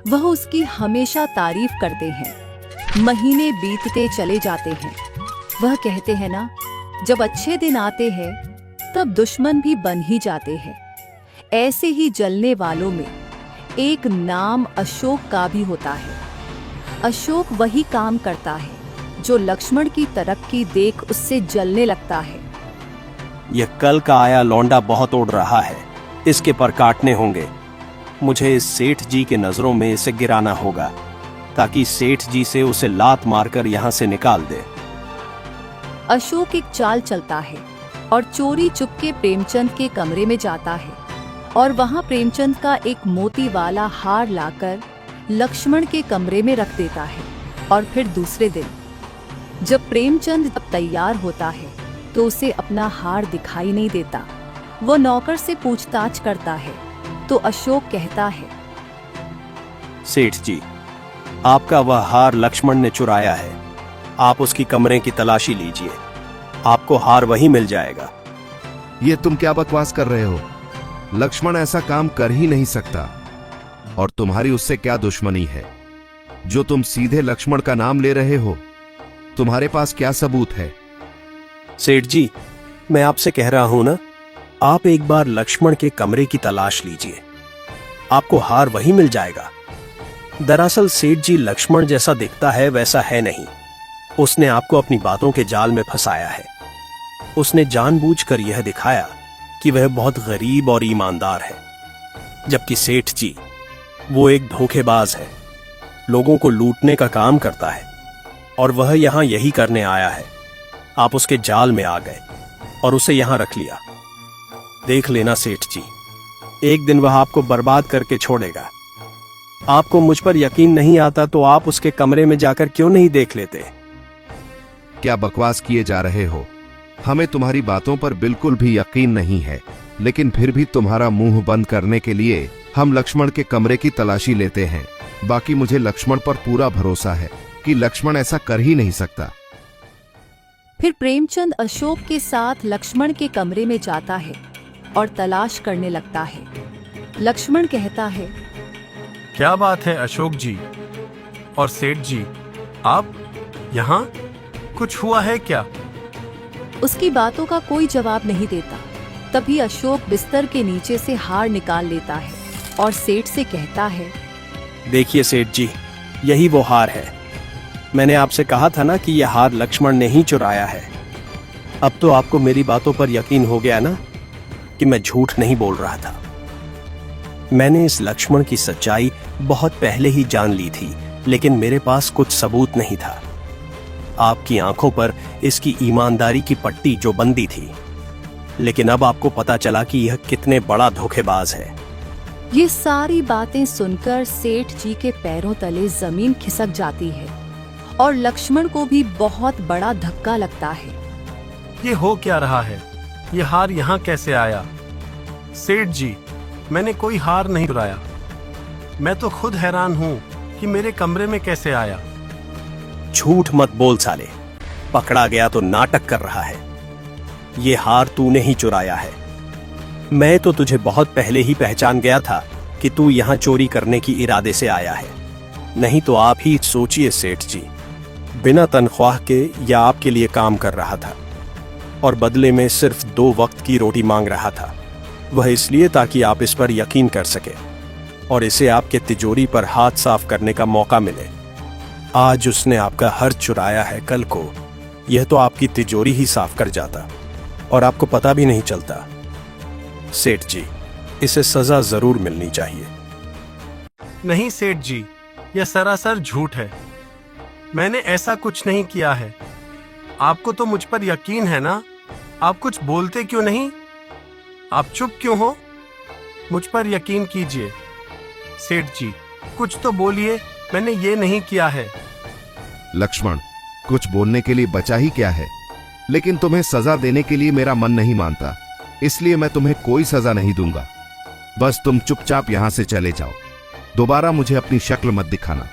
वह उसकी हमेशा तारीफ करते हैं। महीने बीतते चले जाते हैं। वह कहते हैं ना, जब अच्छे दिन आते हैं तब दुश्मन भी बन ही जाते हैं। ऐसे ही जलने वालों में एक नाम अशोक का भी होता है। अशोक वही काम करता है जो लक्ष्मण की तरक्की देख उससे जलने लगता है। यह कल का आया लौंडा बहुत उड़ रहा है, इसके पर काटने होंगे। मुझे इस सेठ जी के नजरों में इसे गिराना होगा ताकि सेठ जी से उसे लात मारकर यहां से निकाल दे। अशोक एक चाल चलता है और चोरी चुपके प्रेमचंद के कमरे में जाता है और वहां प्रेमचंद का एक मोती वाला हार लाकर लक्ष्मण के कमरे में रख देता है। और फिर दूसरे दिन जब प्रेमचंद तैयार होता है तो उसे अपना हार दिखाई नहीं देता। वो नौकर से पूछताछ करता है तो अशोक कहता है, सेठ जी, आपका वह हार लक्ष्मण ने चुराया है। आप उसकी कमरे की तलाशी लीजिए, आपको हार वहीं मिल जाएगा। ये तुम क्या बकवास कर रहे हो? लक्ष्मण ऐसा काम कर ही नहीं सकता। और तुम्हारी उससे क्या दुश्मनी है जो तुम सीधे लक्ष्मण का नाम ले रहे हो? तुम्हारे पास क्या सबूत है? सेठ जी, मैं आपसे कह रहा हूं ना, आप एक बार लक्ष्मण के कमरे की तलाश लीजिए, आपको हार वही मिल जाएगा। दरअसल सेठ जी लक्ष्मण जैसा दिखता है वैसा है नहीं। उसने आपको अपनी बातों के जाल में फंसाया है। उसने जानबूझकर यह दिखाया कि वह बहुत गरीब और ईमानदार है, जबकि सेठ जी वो एक धोखेबाज है, लोगों को लूटने का काम करता है और वह यहां यही करने आया है। आप उसके जाल में आ गए और उसे यहां रख लिया। देख लेना सेठ जी, एक दिन वह आपको बर्बाद करके छोड़ेगा। आपको मुझ पर यकीन नहीं आता तो आप उसके कमरे में जाकर क्यों नहीं देख लेते? क्या बकवास किए जा रहे हो? हमें तुम्हारी बातों पर बिल्कुल भी यकीन नहीं है, लेकिन फिर भी तुम्हारा मुंह बंद करने के लिए हम लक्ष्मण के कमरे की तलाशी लेते हैं। बाकी मुझे लक्ष्मण पर पूरा भरोसा है कि लक्ष्मण ऐसा कर ही नहीं सकता। फिर प्रेमचंद अशोक के साथ लक्ष्मण के कमरे में जाता है और तलाश करने लगता है। लक्ष्मण कहता है, क्या बात है अशोक जी और सेठ जी, आप यहाँ? कुछ हुआ है क्या? उसकी बातों का कोई जवाब नहीं देता। तभी अशोक बिस्तर के नीचे से हार निकाल लेता है और सेठ से कहता है, देखिए सेठ जी, यही वो हार है। मैंने आपसे कहा था ना कि यह हार लक्ष्मण ने ही चुराया है। अब तो आपको मेरी बातों पर यकीन हो गया ना कि मैं झूठ नहीं बोल रहा था। मैंने इस लक्ष्मण की सच्चाई बहुत पहले ही जान ली थी, लेकिन मेरे पास कुछ सबूत नहीं था। आपकी आंखों पर इसकी ईमानदारी की पट्टी जो बंदी थी, लेकिन अब आपको पता चला कि यह कितने बड़ा धोखेबाज है। ये सारी बातें सुनकर सेठ जी के पैरों तले जमीन खिसक जाती है और लक्ष्मण को भी बहुत बड़ा धक्का लगता है। ये हो क्या रहा है? ये हार यहाँ कैसे आया? सेठ जी, मैंने कोई हार नहीं चुराया। मैं तो खुद हैरान हूँ कि मेरे कमरे में कैसे आया। झूठ मत बोल साले, पकड़ा गया तो नाटक कर रहा है। ये हार तूने ही चुराया है। मैं तो तुझे बहुत पहले ही पहचान गया था कि तू यहाँ चोरी करने की इरादे से आया है। नहीं तो आप ही सोचिए सेठ जी, बिना तनख्वाह के या आपके लिए काम कर रहा था और बदले में सिर्फ 2 वक्त की रोटी मांग रहा था। वह इसलिए ताकि आप इस पर यकीन कर सके और इसे आपके तिजोरी पर हाथ साफ करने का मौका मिले। आज उसने आपका हर चुराया है, कल को यह तो आपकी तिजोरी ही साफ कर जाता और आपको पता भी नहीं चलता। सेठ जी, इसे सजा जरूर मिलनी चाहिए। नहीं सेठ जी, यह सरासर झूठ है। मैंने ऐसा कुछ नहीं किया है। आपको तो मुझ पर यकीन है ना? आप कुछ बोलते क्यों नहीं? आप चुप क्यों हो? मुझ पर यकीन कीजिए। सेठ जी, कुछ तो बोलिए, मैंने ये नहीं किया है। लक्ष्मण, कुछ बोलने के लिए बचा ही क्या है? लेकिन तुम्हें सजा देने के लिए मेरा मन नहीं मानता, इसलिए मैं तुम्हें कोई सजा नहीं दूंगा। बस तुम चुपचाप यहां से चले जाओ। दोबारा मुझे अपनी शक्ल मत दिखाना।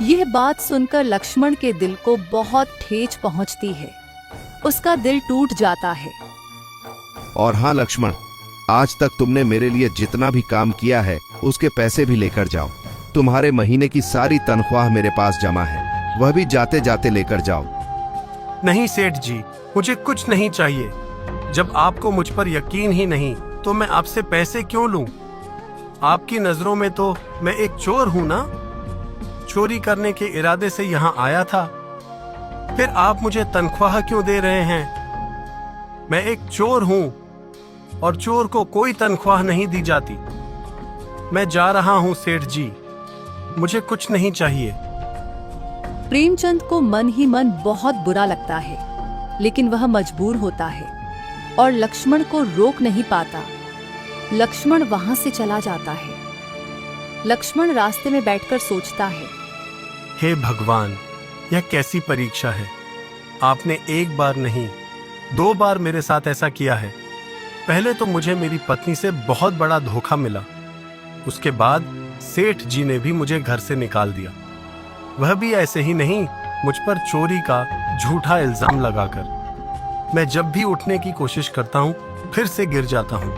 यह बात सुनकर लक्ष्मण के दिल को बहुत ठेच पहुंचती है। उसका दिल टूट जाता है। और हाँ लक्ष्मण, आज तक तुमने मेरे लिए जितना भी काम किया है उसके पैसे भी लेकर जाओ। तुम्हारे महीने की सारी तनख्वाह मेरे पास जमा है, वह भी जाते जाते लेकर जाओ। नहीं सेठ जी, मुझे कुछ नहीं चाहिए। जब आपको मुझ पर यकीन ही नहीं तो मैं आपसे पैसे क्यों लूं? आपकी नजरों में तो मैं एक चोर हूं ना? चोरी करने के इरादे से यहाँ आया था, फिर आप मुझे तनख्वाह क्यों दे रहे हैं? मैं एक चोर हूं और चोर को कोई तनख्वाह नहीं दी जाती। मैं जा रहा हूं सेठ जी, मुझे कुछ नहीं चाहिए। प्रेमचंद को मन ही मन बहुत बुरा लगता है, लेकिन वह मजबूर होता है और लक्ष्मण को रोक नहीं पाता। लक्ष्मण वहां से चला जाता है। लक्ष्मण रास्ते में बैठकर सोचता है, हे भगवान, यह कैसी परीक्षा है। आपने एक बार नहीं 2 बार मेरे साथ ऐसा किया है। पहले तो मुझे मेरी पत्नी से बहुत बड़ा धोखा मिला, उसके बाद सेठ जी ने भी मुझे घर से निकाल दिया, वह भी ऐसे ही नहीं, मुझ पर चोरी का झूठा इल्जाम लगाकर। मैं जब भी उठने की कोशिश करता हूँ फिर से गिर जाता हूँ।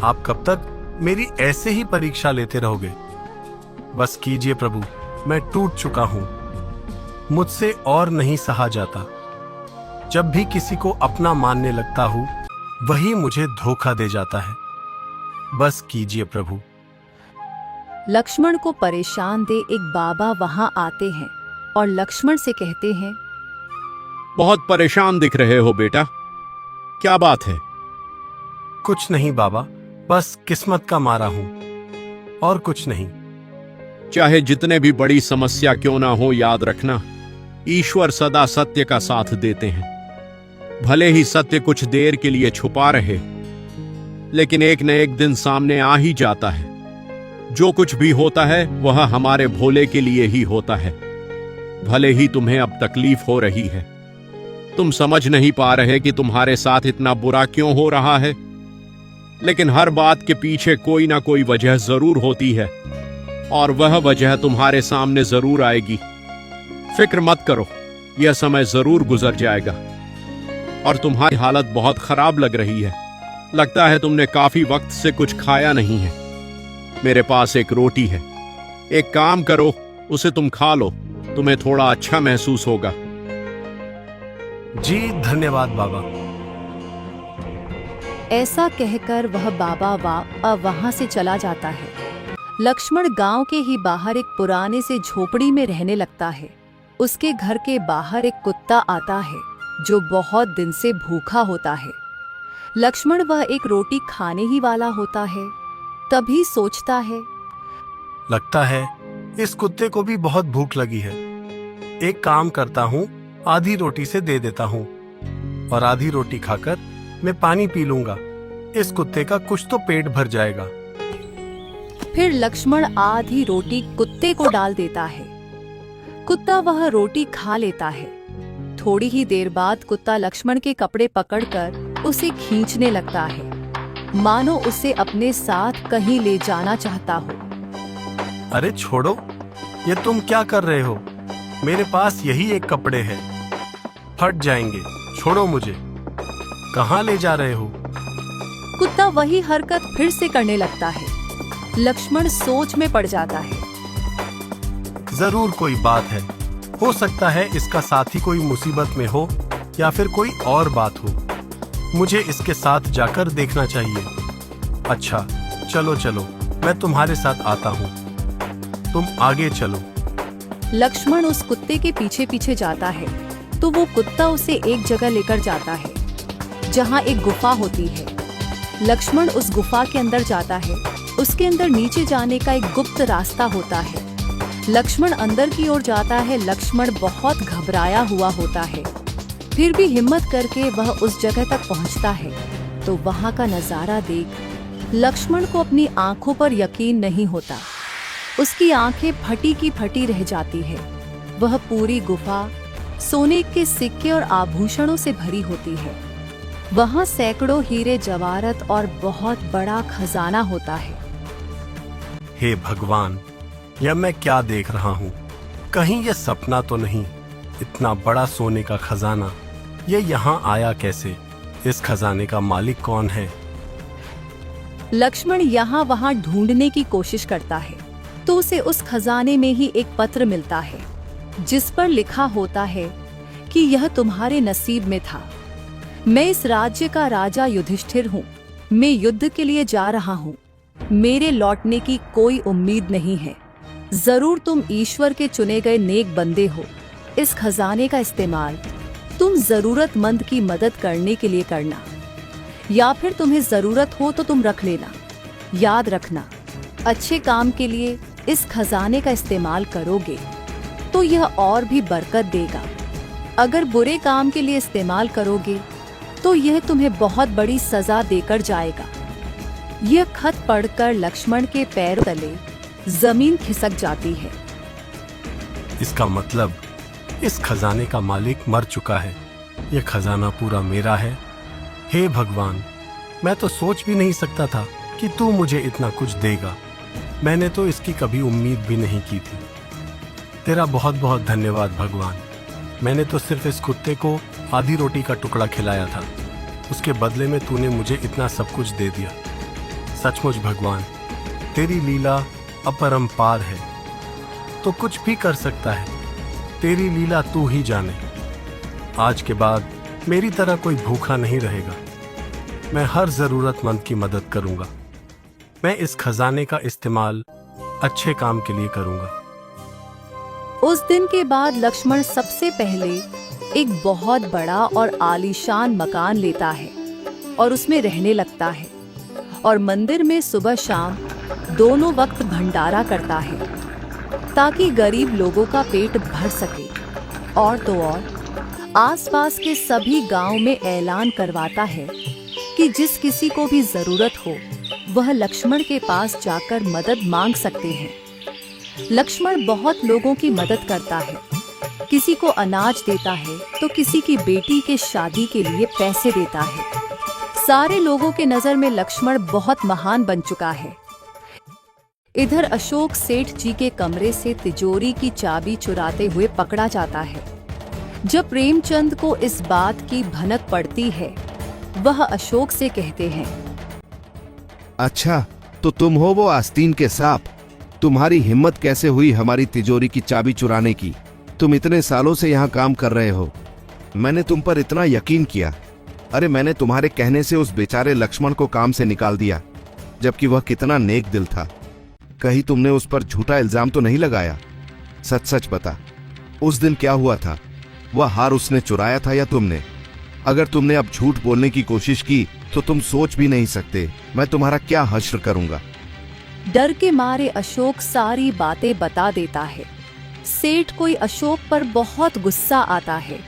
आप कब तक मेरी ऐसे ही परीक्षा लेते रहोगे? बस कीजिए प्रभु, मैं टूट चुका हूँ, मुझसे और नहीं सहा जाता। जब भी किसी को अपना मानने लगता हूँ वही मुझे धोखा दे जाता है। बस कीजिए प्रभु। लक्ष्मण को परेशान दे एक बाबा वहां आते हैं और लक्ष्मण से कहते हैं, बहुत परेशान दिख रहे हो बेटा, क्या बात है? कुछ नहीं बाबा, बस किस्मत का मारा हूं, और कुछ नहीं। चाहे जितने भी बड़ी समस्या क्यों ना हो, याद रखना ईश्वर सदा सत्य का साथ देते हैं। भले ही सत्य कुछ देर के लिए छुपा रहे, लेकिन एक न एक दिन सामने आ ही जाता है। जो कुछ भी होता है वह हमारे भोले के लिए ही होता है। भले ही तुम्हें अब तकलीफ हो रही है, तुम समझ नहीं पा रहे कि तुम्हारे साथ इतना बुरा क्यों हो रहा है, लेकिन हर बात के पीछे कोई ना कोई वजह जरूर होती है, और वह वजह तुम्हारे सामने जरूर आएगी। फिक्र मत करो, यह समय जरूर गुजर जाएगा। और तुम्हारी हालत बहुत खराब लग रही है, लगता है तुमने काफी वक्त से कुछ खाया नहीं है। मेरे पास एक रोटी है, एक काम करो, उसे तुम खा लो, तुम्हें थोड़ा अच्छा महसूस होगा। जी धन्यवाद बाबा। ऐसा कहकर वह बाबा वहां से चला जाता है। लक्ष्मण गांव के ही बाहर एक पुराने से झोपड़ी में रहने लगता है। उसके घर के बाहर एक कुत्ता आता है जो बहुत दिन से भूखा होता है। लक्ष्मण वह एक रोटी खाने ही वाला होता है, तभी सोचता है, लगता है इस कुत्ते को भी बहुत भूख लगी है। एक काम करता हूँ, आधी रोटी से दे देता हूँ, और आधी रोटी खाकर मैं पानी पी लूंगा। इस कुत्ते का कुछ तो पेट भर जाएगा। फिर लक्ष्मण आधी रोटी कुत्ते को डाल देता है। कुत्ता वह रोटी खा लेता है। थोड़ी ही देर बाद कुत्ता लक्ष्मण के कपड़े पकड़कर उसे खींचने लगता है, मानो उसे अपने साथ कहीं ले जाना चाहता हो। अरे छोड़ो, ये तुम क्या कर रहे हो? मेरे पास यही एक कपड़े हैं, फट जाएंगे, छोड़ो मुझे। कहाँ ले जा रहे हो? कुत्ता वही हरकत फिर से करने लगता है। लक्ष्मण सोच में पड़ जाता है। जरूर कोई बात है, हो सकता है इसका साथी कोई मुसीबत में हो या फिर कोई और बात हो। मुझे इसके साथ जाकर देखना चाहिए। अच्छा चलो चलो, मैं तुम्हारे साथ आता हूँ, तुम आगे चलो। लक्ष्मण उस कुत्ते के पीछे पीछे जाता है तो वो कुत्ता उसे एक जगह लेकर जाता है जहाँ एक गुफा होती है। लक्ष्मण उस गुफा के अंदर जाता है। उसके अंदर नीचे जाने का एक गुप्त रास्ता होता है। लक्ष्मण अंदर की ओर जाता है। लक्ष्मण बहुत घबराया हुआ होता है, फिर भी हिम्मत करके वह उस जगह तक पहुंचता है तो वहां का नजारा देख लक्ष्मण को अपनी आंखों पर यकीन नहीं होता। उसकी आंखें फटी की फटी रह जाती है। वह पूरी गुफा सोने के सिक्के और आभूषणों से भरी होती है। वहां सैकड़ों हीरे जवाहरात और बहुत बड़ा खजाना होता है। हे भगवान, यह मैं क्या देख रहा हूँ? कहीं यह सपना तो नहीं? इतना बड़ा सोने का खजाना, ये यहाँ आया कैसे? इस खजाने का मालिक कौन है? लक्ष्मण यहाँ वहाँ ढूंढने की कोशिश करता है तो उसे उस खजाने में ही एक पत्र मिलता है जिस पर लिखा होता है कि यह तुम्हारे नसीब में था। मैं इस राज्य का राजा युधिष्ठिर हूँ। मैं युद्ध के लिए जा रहा हूँ। मेरे लौटने की कोई उम्मीद नहीं है। जरूर तुम ईश्वर के चुने गए नेक बंदे हो। इस खजाने का इस्तेमाल तुम जरूरतमंद की मदद करने के लिए करना, या फिर तुम्हें जरूरत हो तो तुम रख लेना। याद रखना, अच्छे काम के लिए इस खजाने का इस्तेमाल करोगे तो यह और भी बरकत देगा। अगर बुरे काम के लिए इस्तेमाल करोगे तो यह तुम्हें बहुत बड़ी सजा देकर जाएगा। यह खत पढ़कर लक्ष्मण के पैरों तले जमीन खिसक जाती है। इसका मतलब इस खजाने का मालिक मर चुका है। यह खजाना पूरा मेरा है। हे भगवान, मैं तो सोच भी नहीं सकता था कि तू मुझे इतना कुछ देगा। मैंने तो इसकी कभी उम्मीद भी नहीं की थी। तेरा बहुत बहुत धन्यवाद भगवान। मैंने तो सिर्फ इस कुत्ते को आधी रोटी का टुकड़ा खिलाया था, उसके बदले में तूने मुझे इतना सब कुछ दे दिया। सचमुच भगवान, तेरी लीला अपरंपार है, तो कुछ भी कर सकता है। तेरी लीला तू ही जाने। आज के बाद मेरी तरह कोई भूखा नहीं रहेगा। मैं हर जरूरतमंद की मदद करूंगा। मैं इस खजाने का इस्तेमाल अच्छे काम के लिए करूंगा। उस दिन के बाद लक्ष्मण सबसे पहले एक बहुत बड़ा और आलीशान मकान लेता है और उसमें रहने लगता है और मंदिर में सुबह शाम दोनों वक्त भंडारा करता है ताकि गरीब लोगों का पेट भर सके। और तो और आसपास के सभी गांव में ऐलान करवाता है कि जिस किसी को भी जरूरत हो वह लक्ष्मण के पास जाकर मदद मांग सकते हैं। लक्ष्मण बहुत लोगों की मदद करता है, किसी को अनाज देता है तो किसी की बेटी के शादी के लिए पैसे देता है। सारे लोगों के नजर में लक्ष्मण बहुत महान बन चुका है। इधर अशोक सेठ जी के कमरे से तिजोरी की चाबी चुराते हुए पकड़ा जाता है। जब प्रेमचंद को इस बात की भनक पड़ती है, वह अशोक से कहते हैं, अच्छा, तो तुम हो वो आस्तीन के सांप। तुम्हारी हिम्मत कैसे हुई हमारी तिजोरी की चाबी चुराने की? तुम इतने सालों से यहाँ काम कर रहे हो, मैंने तुम पर इतना यकीन किया। अरे मैंने तुम्हारे कहने से उस बेचारे लक्ष्मण को काम से निकाल दिया, जबकि वह कितना नेक दिल था। कहीं तुमने उस पर झूठा इल्जाम तो नहीं लगाया? सच सच बता, उस दिन क्या हुआ था? वह हार उसने चुराया था या तुमने? अगर तुमने अब झूठ बोलने की कोशिश की तो तुम सोच भी नहीं सकते मैं तुम्हारा क्या हश्र करूंगा। डर के मारे अशोक सारी बातें बता देता है। सेठ को अशोक पर बहुत गुस्सा आता है।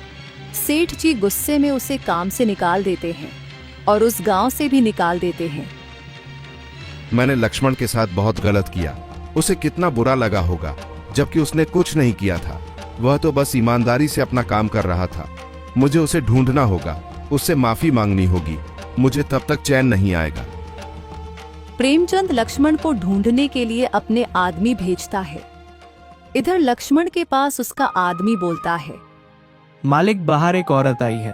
सेठ जी गुस्से में उसे काम से निकाल देते हैं और उस गांव से भी निकाल देते हैं। मैंने लक्ष्मण के साथ बहुत गलत किया। उसे कितना बुरा लगा होगा, जबकि उसने कुछ नहीं किया था। वह तो बस ईमानदारी से अपना काम कर रहा था। मुझे उसे ढूंढना होगा, उससे माफी मांगनी होगी। मुझे तब तक चैन नहीं आएगा। प्रेमचंद लक्ष्मण को ढूंढने के लिए अपने आदमी भेजता है। इधर लक्ष्मण के पास उसका आदमी बोलता है, मालिक, बाहर एक औरत आई है,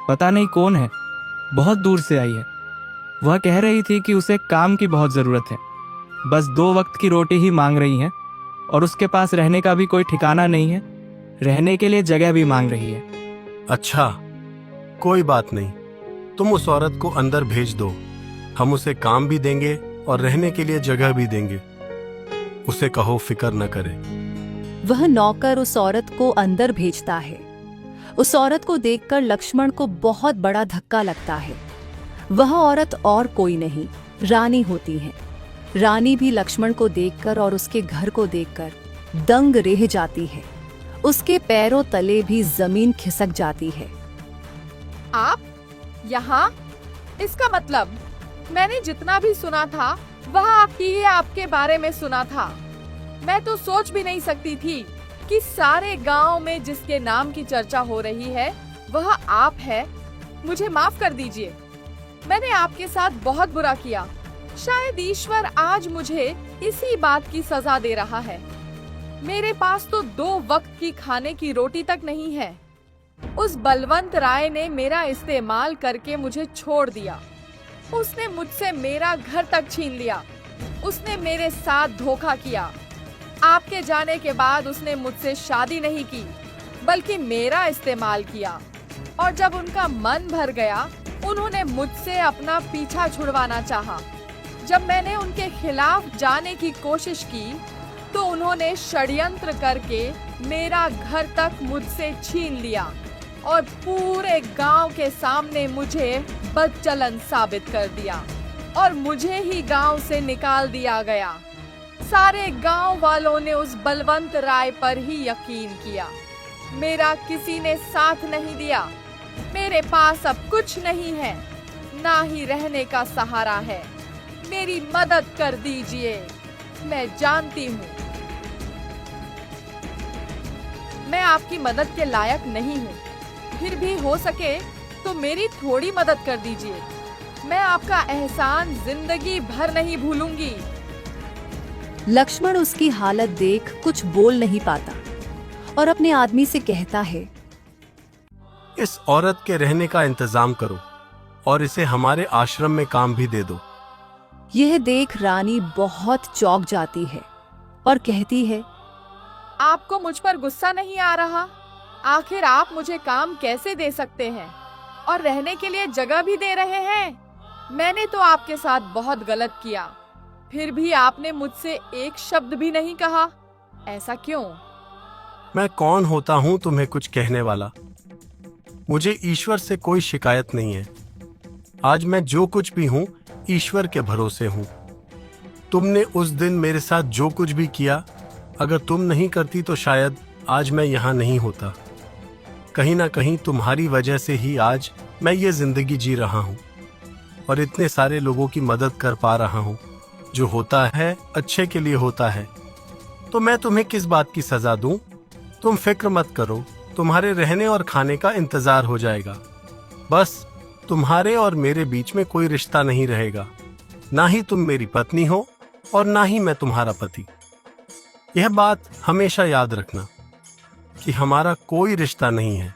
पता नहीं कौन है, बहुत दूर से आई है। वह कह रही थी कि उसे काम की बहुत जरूरत है, बस 2 वक्त की रोटी ही मांग रही है और उसके पास रहने का भी कोई ठिकाना नहीं है, रहने के लिए जगह भी मांग रही है। अच्छा, कोई बात नहीं, तुम उस औरत को अंदर भेज दो। हम उसे काम भी देंगे और रहने के लिए जगह भी देंगे। उसे कहो फिक्र न करे। वह नौकर उस औरत को अंदर भेजता है। उस औरत को देखकर लक्ष्मण को बहुत बड़ा धक्का लगता है। वह औरत और कोई नहीं, रानी होती है। रानी भी लक्ष्मण को देखकर और उसके घर को देखकर दंग रह जाती है। उसके पैरों तले भी जमीन खिसक जाती है। आप यहाँ? इसका मतलब मैंने जितना भी सुना था वह आपके बारे में सुना था। मैं तो सोच भी नहीं सकती थी कि सारे गांव में जिसके नाम की चर्चा हो रही है वह आप है। मुझे माफ कर दीजिए, मैंने आपके साथ बहुत बुरा किया। शायद ईश्वर आज मुझे इसी बात की सजा दे रहा है। मेरे पास तो 2 वक्त की खाने की रोटी तक नहीं है। उस बलवंत राय ने मेरा इस्तेमाल करके मुझे छोड़ दिया। उसने मुझसे मेरा घर तक छीन लिया। उसने मेरे साथ धोखा किया। आपके जाने के बाद उसने मुझसे शादी नहीं की, बल्कि मेरा इस्तेमाल किया। और जब उनका मन भर गया, उन्होंने मुझसे अपना पीछा छुड़वाना चाहा। जब मैंने उनके खिलाफ जाने की कोशिश की, तो उन्होंने षड्यंत्र करके मेरा घर तक मुझसे छीन लिया और पूरे गांव के सामने मुझे बदचलन साबित कर दिया और मुझे ही गांव से निकाल दिया गया। सारे गांव वालों ने उस बलवंत राय पर ही यकीन किया। मेरा किसी ने साथ नहीं दिया। मेरे पास अब कुछ नहीं है, ना ही रहने का सहारा है। मेरी मदद कर दीजिए। मैं जानती हूँ मैं आपकी मदद के लायक नहीं हूँ, फिर भी हो सके तो मेरी थोड़ी मदद कर दीजिए। मैं आपका एहसान जिंदगी भर नहीं भूलूंगी। लक्ष्मण उसकी हालत देख कुछ बोल नहीं पाता और अपने आदमी से कहता है, इस औरत के रहने का इंतजाम करो और इसे हमारे आश्रम में काम भी दे दो। यह देख रानी बहुत चौंक जाती है और कहती है, आपको मुझ पर गुस्सा नहीं आ रहा? आखिर आप मुझे काम कैसे दे सकते हैं और रहने के लिए जगह भी दे रहे हैं? मैंने तो आपके साथ बहुत गलत किया, फिर भी आपने मुझसे एक शब्द भी नहीं कहा। ऐसा क्यों? मैं कौन होता हूं तुम्हें कुछ कहने वाला? मुझे ईश्वर से कोई शिकायत नहीं है। आज मैं जो कुछ भी हूं ईश्वर के भरोसे हूं। तुमने उस दिन मेरे साथ जो कुछ भी किया, अगर तुम नहीं करती तो शायद आज मैं यहाँ नहीं होता। कहीं ना कहीं तुम्हारी वजह से ही आज मैं ये जिंदगी जी रहा हूँ और इतने सारे लोगों की मदद कर पा रहा हूँ। जो होता है अच्छे के लिए होता है, तो मैं तुम्हें किस बात की सजा दूं? तुम फिक्र मत करो, तुम्हारे रहने और खाने का इंतजार हो जाएगा। बस तुम्हारे और मेरे बीच में कोई रिश्ता नहीं रहेगा। ना ही तुम मेरी पत्नी हो और ना ही मैं तुम्हारा पति। यह बात हमेशा याद रखना कि हमारा कोई रिश्ता नहीं है।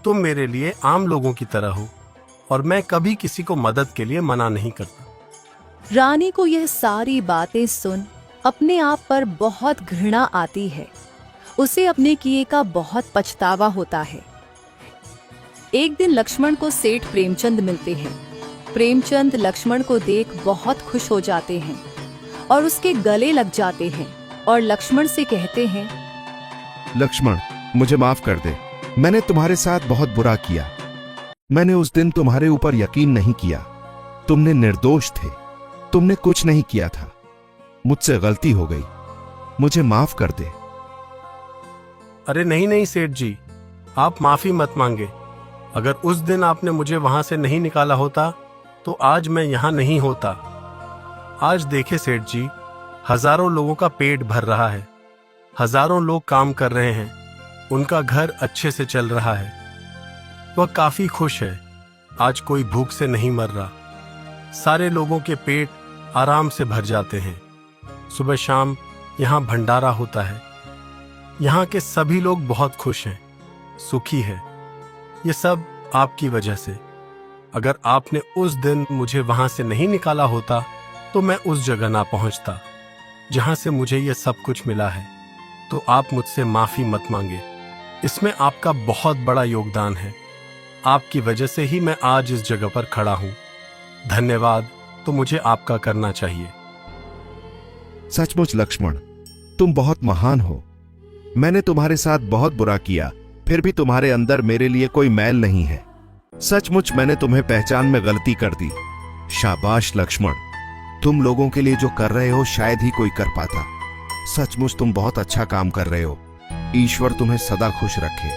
तुम मेरे लिए आम लोगों की तरह हो और मैं कभी किसी को मदद के लिए मना नहीं करता। रानी को यह सारी बातें सुन अपने आप पर बहुत घृणा आती है। उसे अपने किए का बहुत पछतावा होता है। एक दिन लक्ष्मण को सेठ प्रेमचंद मिलते हैं। प्रेमचंद लक्ष्मण को देख बहुत खुश हो जाते हैं और उसके गले लग जाते हैं और लक्ष्मण से कहते हैं, लक्ष्मण, मुझे माफ कर दे। मैंने तुम्हारे साथ बहुत बुरा किया। मैंने उस दिन तुम्हारे ऊपर यकीन नहीं किया। तुमने निर्दोष थे, तुमने कुछ नहीं किया था। मुझसे गलती हो गई, मुझे माफ कर दे। अरे नहीं नहीं सेठ जी, आप माफी मत मांगे। अगर उस दिन आपने मुझे वहां से नहीं निकाला होता तो आज मैं यहां नहीं होता। आज देखे सेठ जी, हजारों लोगों का पेट भर रहा है, हजारों लोग काम कर रहे हैं, उनका घर अच्छे से चल रहा है, वह काफी खुश है। आज कोई भूख से नहीं मर रहा। सारे लोगों के पेट आराम से भर जाते हैं। सुबह शाम यहाँ भंडारा होता है। यहाँ के सभी लोग बहुत खुश हैं, सुखी हैं। ये सब आपकी वजह से। अगर आपने उस दिन मुझे वहां से नहीं निकाला होता तो मैं उस जगह ना पहुंचता जहां से मुझे ये सब कुछ मिला है। तो आप मुझसे माफी मत मांगे, इसमें आपका बहुत बड़ा योगदान है। आपकी वजह से ही मैं आज इस जगह पर खड़ा हूं। धन्यवाद तो मुझे आपका करना चाहिए। सचमुच लक्ष्मण, तुम बहुत महान हो। मैंने तुम्हारे साथ बहुत बुरा किया, फिर भी तुम्हारे अंदर मेरे लिए कोई मैल नहीं है। सचमुच मैंने तुम्हें पहचान में गलती कर दी। शाबाश लक्ष्मण, तुम लोगों के लिए जो कर रहे हो शायद ही कोई कर पाता। सचमुच तुम बहुत अच्छा काम कर रहे हो। ईश्वर तुम्हें सदा खुश रखे।